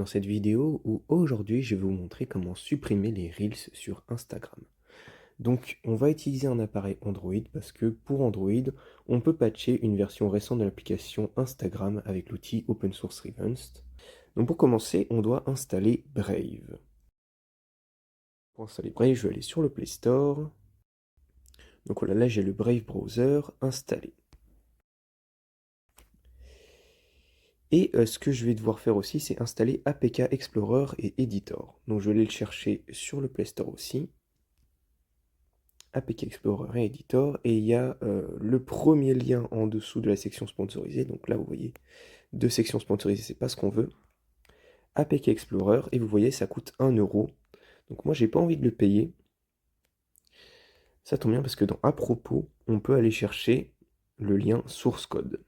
Dans cette vidéo où aujourd'hui je vais vous montrer comment supprimer les Reels sur Instagram. Donc on va utiliser un appareil Android parce que pour Android, on peut patcher une version récente de l'application Instagram avec l'outil open source Revanced. Donc pour commencer, on doit installer Brave. Pour installer Brave, je vais aller sur le Play Store. Donc voilà, là j'ai le Brave Browser installé. Et ce que je vais devoir faire aussi, c'est installer APK Explorer et Editor. Donc je vais aller le chercher sur le Play Store aussi. APK Explorer et Editor, et il y a le premier lien en dessous de la section sponsorisée. Donc là, vous voyez, deux sections sponsorisées, c'est pas ce qu'on veut. APK Explorer, et vous voyez, ça coûte 1 euro. Donc moi, j'ai pas envie de le payer. Ça tombe bien parce que dans À propos, on peut aller chercher le lien source code.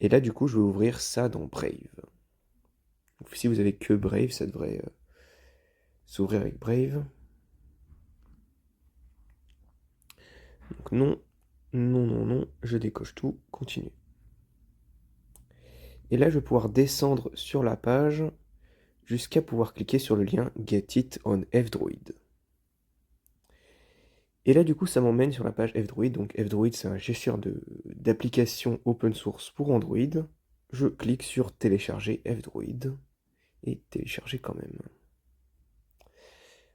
Et là, du coup, je vais ouvrir ça dans Brave. Donc, si vous avez que Brave, ça devrait s'ouvrir avec Brave. Donc non, non, non, non, je décoche tout, continue. Et là, je vais pouvoir descendre sur la page jusqu'à pouvoir cliquer sur le lien Get It on F-Droid. Et là, du coup, ça m'emmène sur la page F-Droid. Donc F-Droid, c'est un gestionnaire d'applications open source pour Android. Je clique sur télécharger F-Droid et télécharger quand même.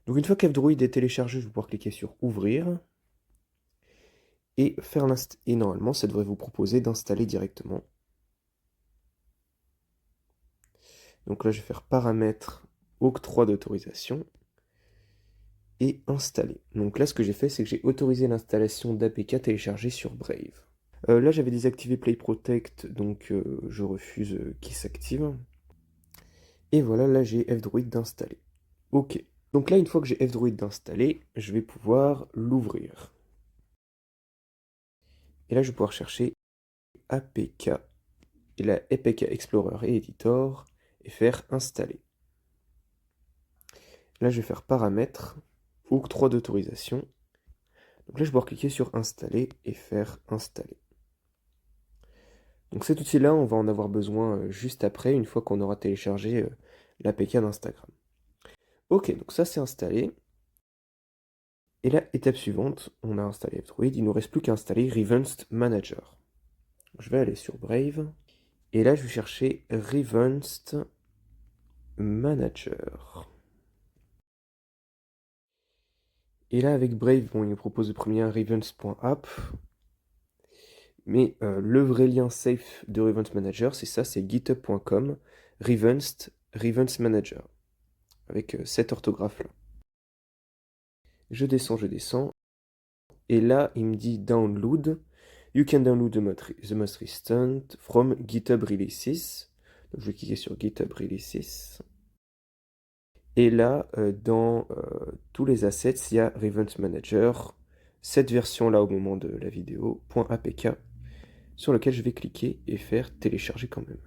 Donc une fois qu'F-Droid est téléchargé, je vais pouvoir cliquer sur ouvrir et faire et normalement, ça devrait vous proposer d'installer directement. Donc là, je vais faire paramètres, octroi d'autorisation et installer. Donc là, ce que j'ai fait, c'est que j'ai autorisé l'installation d'APK téléchargé sur Brave. Là, j'avais désactivé Play Protect, donc je refuse qu'il s'active. Et voilà, là, j'ai F-Droid d'installer. Ok. Donc là, une fois que j'ai F-Droid d'installé, je vais pouvoir l'ouvrir. Et là, je vais pouvoir chercher APK, et la APK Explorer et Editor, et faire installer. Là, je vais faire paramètres, octroi d'autorisation. Donc là, je vais pouvoir cliquer sur installer et faire installer. Donc cet outil-là, on va en avoir besoin juste après, une fois qu'on aura téléchargé l'APK d'Instagram. Ok, donc ça c'est installé. Et la étape suivante, on a installé F-Droid, il ne nous reste plus qu'à installer Revanced Manager. Je vais aller sur Brave, et là je vais chercher Revanced Manager. Et là avec Brave, bon, il nous propose le premier revanced.app, mais le vrai lien safe de Revanced Manager, c'est ça, c'est github.com, Revanced Manager, avec cette orthographe-là. Je descends, et là, il me dit download. You can download the most recent from GitHub Releases. Donc, je vais cliquer sur GitHub Releases. Et là, dans tous les assets, il y a Revanced Manager, cette version-là au moment de la vidéo, .apk, sur lequel je vais cliquer et faire télécharger quand même.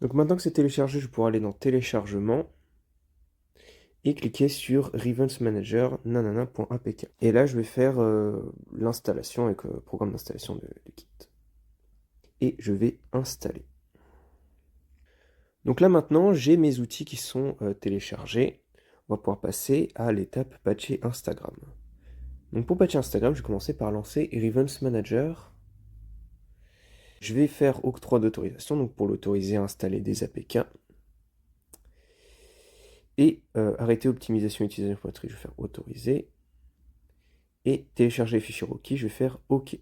Donc maintenant que c'est téléchargé, je pourrai aller dans téléchargement et cliquer sur Revanced Manager nanana.apk. Et là, je vais faire l'installation avec le programme d'installation de Git. Et je vais installer. Donc là maintenant, j'ai mes outils qui sont téléchargés. On va pouvoir passer à l'étape patcher Instagram. Donc pour patcher Instagram, je vais commencer par lancer Revanced Manager. Je vais faire octroi d'autorisation, donc pour l'autoriser à installer des APK. Et arrêter optimisation utilisation poterie, je vais faire autoriser. Et télécharger les fichiers requis, je vais faire OK.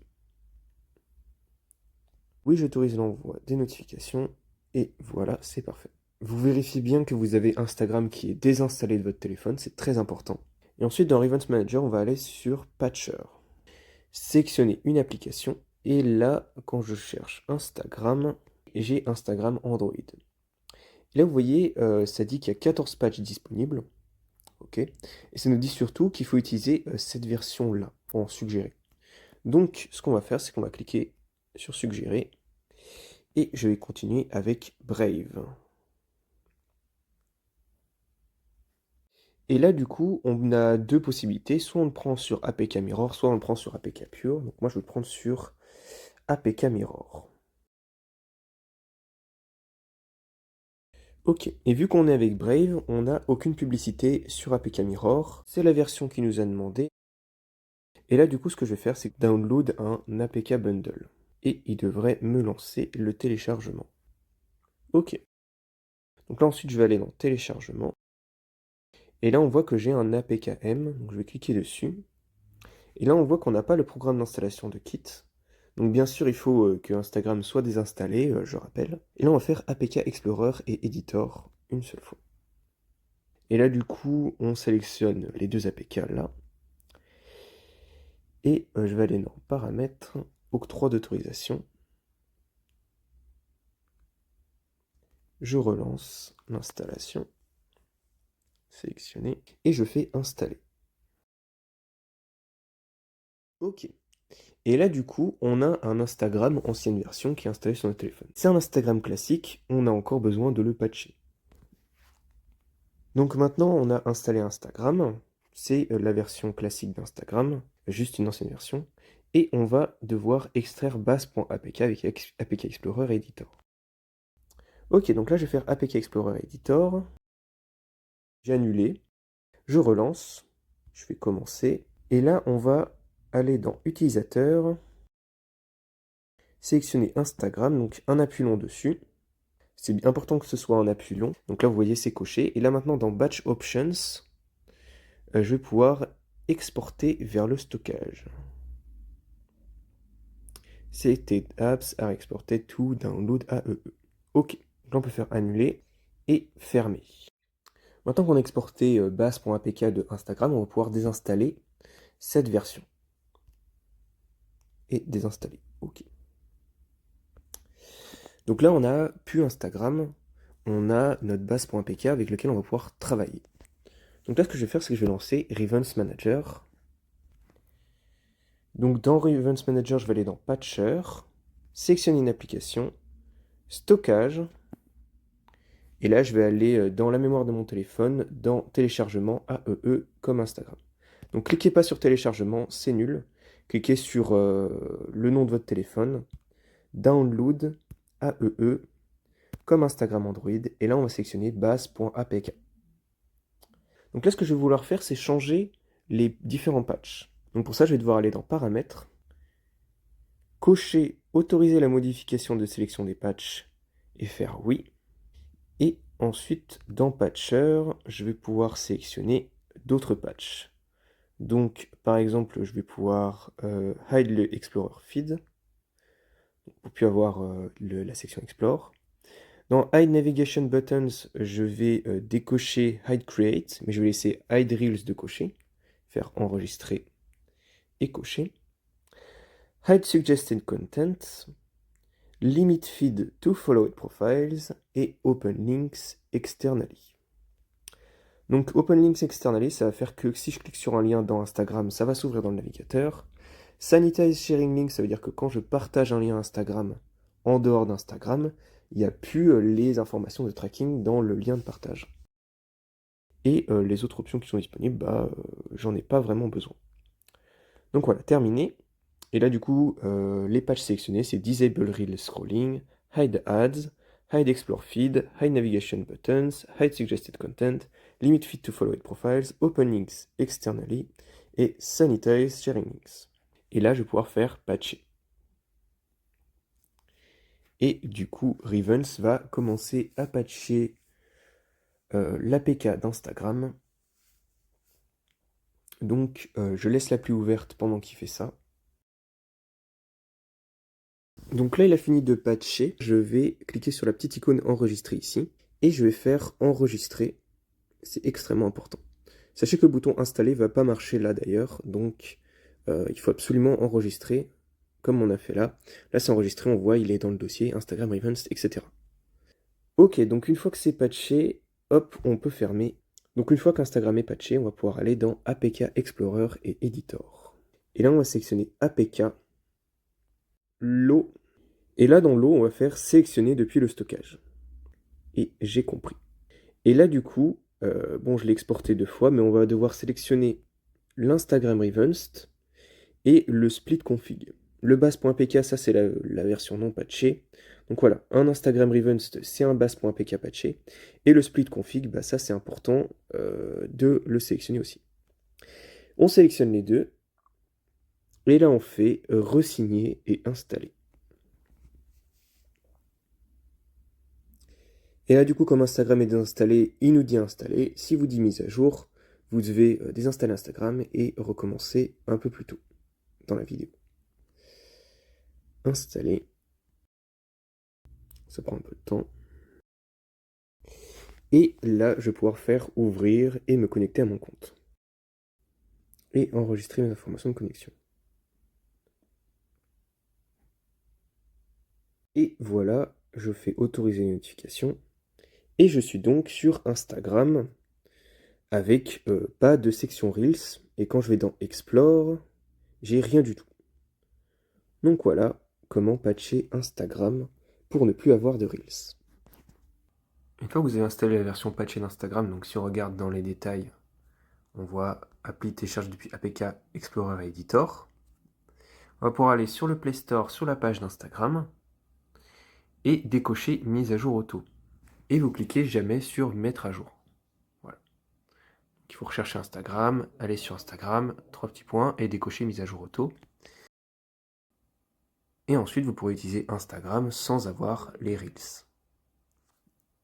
Oui, j'autorise l'envoi des notifications. Et voilà, c'est parfait. Vous vérifiez bien que vous avez Instagram qui est désinstallé de votre téléphone, c'est très important. Et ensuite, dans Revanced Manager, on va aller sur Patcher. Sélectionner une application. Et là, quand je cherche Instagram, j'ai Instagram Android. Et là, vous voyez, ça dit qu'il y a 14 patchs disponibles. OK. Et ça nous dit surtout qu'il faut utiliser cette version-là, en suggéré. Donc, ce qu'on va faire, c'est qu'on va cliquer sur suggérer. Et je vais continuer avec Brave. Et là, du coup, on a deux possibilités. Soit on le prend sur APK Mirror, soit on le prend sur APK Pure. Donc moi, je vais le prendre sur APK Mirror. Ok, et vu qu'on est avec Brave, on n'a aucune publicité sur APK Mirror. C'est la version qui nous a demandé. Et là, du coup, ce que je vais faire, c'est download un APK bundle. Et il devrait me lancer le téléchargement. Ok. Donc là, ensuite, je vais aller dans téléchargement. Et là, on voit que j'ai un APKM. Donc je vais cliquer dessus. Et là, on voit qu'on n'a pas le programme d'installation de Kit. Donc bien sûr, il faut que Instagram soit désinstallé, je rappelle. Et là, on va faire APK Explorer et Editor une seule fois. Et là, du coup, on sélectionne les deux APK là. Et je vais aller dans Paramètres, Octroi d'autorisation. Je relance l'installation. Sélectionné. Et je fais installer. Ok. Et là, du coup, on a un Instagram ancienne version qui est installé sur notre téléphone. C'est un Instagram classique, on a encore besoin de le patcher. Donc maintenant, on a installé Instagram. C'est la version classique d'Instagram, juste une ancienne version. Et on va devoir extraire base.apk avec APK Explorer Editor. Ok, donc là, je vais faire APK Explorer Editor. J'ai annulé. Je relance. Je vais commencer. Et là, on va aller dans Utilisateur. Sélectionner Instagram, donc un appui long dessus. C'est important que ce soit un appui long. Donc là, vous voyez, c'est coché. Et là, maintenant, dans Batch Options, je vais pouvoir exporter vers le stockage. Selected apps are exported to download AEE. Ok, donc là, on peut faire annuler et fermer. Maintenant qu'on a exporté base.apk de Instagram, on va pouvoir désinstaller cette version. Et désinstaller. Ok. Donc là, on n'a plus Instagram. On a notre base.apk avec lequel on va pouvoir travailler. Donc là, ce que je vais faire, c'est que je vais lancer Revance Manager. Donc dans Revance Manager, je vais aller dans Patcher, sélectionner une application, stockage, et là, je vais aller dans la mémoire de mon téléphone, dans téléchargement AEE comme Instagram. Donc cliquez pas sur téléchargement, c'est nul. Cliquez sur le nom de votre téléphone, download AEE comme Instagram Android, et là, on va sélectionner base.apk. Donc là, ce que je vais vouloir faire, c'est changer les différents patchs. Donc pour ça, je vais devoir aller dans Paramètres, cocher Autoriser la modification de sélection des patchs et faire oui. Et ensuite, dans Patcher, je vais pouvoir sélectionner d'autres patchs. Donc, par exemple, je vais pouvoir hide le Explorer Feed pour plus avoir la section Explore. Dans Hide Navigation Buttons, je vais décocher Hide Create, mais je vais laisser Hide Reels de cocher, faire enregistrer et cocher. Hide Suggested Content, Limit Feed to Followed Profiles et Open Links Externally. Donc Open Links Externally, ça va faire que si je clique sur un lien dans Instagram, ça va s'ouvrir dans le navigateur. Sanitize Sharing Link, ça veut dire que quand je partage un lien Instagram en dehors d'Instagram, il n'y a plus les informations de tracking dans le lien de partage. Et les autres options qui sont disponibles, j'en ai pas vraiment besoin. Donc voilà, terminé. Et là, du coup, les patchs sélectionnés, c'est Disable Reel Scrolling, Hide Ads, Hide Explore Feed, Hide Navigation Buttons, Hide Suggested Content, Limit Feed to Followed Profiles, Open Links Externally et Sanitize Sharing Links. Et là, je vais pouvoir faire patcher. Et du coup, Revance va commencer à patcher l'APK d'Instagram. Donc, je laisse l'appli ouverte pendant qu'il fait ça. Donc là, il a fini de patcher. Je vais cliquer sur la petite icône enregistrer ici. Et je vais faire enregistrer. C'est extrêmement important. Sachez que le bouton installer ne va pas marcher là d'ailleurs. Donc il faut absolument enregistrer comme on a fait là. Là c'est enregistré, on voit il est dans le dossier Instagram Revance, etc. Ok, donc une fois que c'est patché, hop, on peut fermer. Donc une fois qu'Instagram est patché, on va pouvoir aller dans APK Explorer et Editor. Et là on va sélectionner APK, l'eau. Et là, dans l'eau, on va faire sélectionner depuis le stockage. Et j'ai compris. Et là, du coup, bon, je l'ai exporté 2 fois, mais on va devoir sélectionner l'Instagram Revanced et le split config. Le base.pk, ça c'est la version non patchée. Donc voilà, un Instagram Revanced, c'est un base.apk patché. Et le split config, bah ça c'est important de le sélectionner aussi. On sélectionne les deux. Et là on fait resigner et installer. Et là du coup comme Instagram est désinstallé, il nous dit installer. Si vous dit mise à jour, vous devez désinstaller Instagram et recommencer un peu plus tôt dans la vidéo. Installer. Ça prend un peu de temps. Et là, je vais pouvoir faire ouvrir et me connecter à mon compte. Et enregistrer mes informations de connexion. Et voilà, je fais autoriser les notifications. Et je suis donc sur Instagram avec pas de section Reels. Et quand je vais dans Explore, j'ai rien du tout. Donc voilà comment patcher Instagram pour ne plus avoir de Reels. Une fois que vous avez installé la version patchée d'Instagram, donc si on regarde dans les détails, on voit appli télécharge depuis APK Explorer et Editor. On va pouvoir aller sur le Play Store, sur la page d'Instagram, et décocher mise à jour auto. Et vous cliquez jamais sur mettre à jour. Voilà. Donc, il faut rechercher Instagram, aller sur Instagram, 3 petits points, et décocher mise à jour auto. Et ensuite, vous pourrez utiliser Instagram sans avoir les Reels.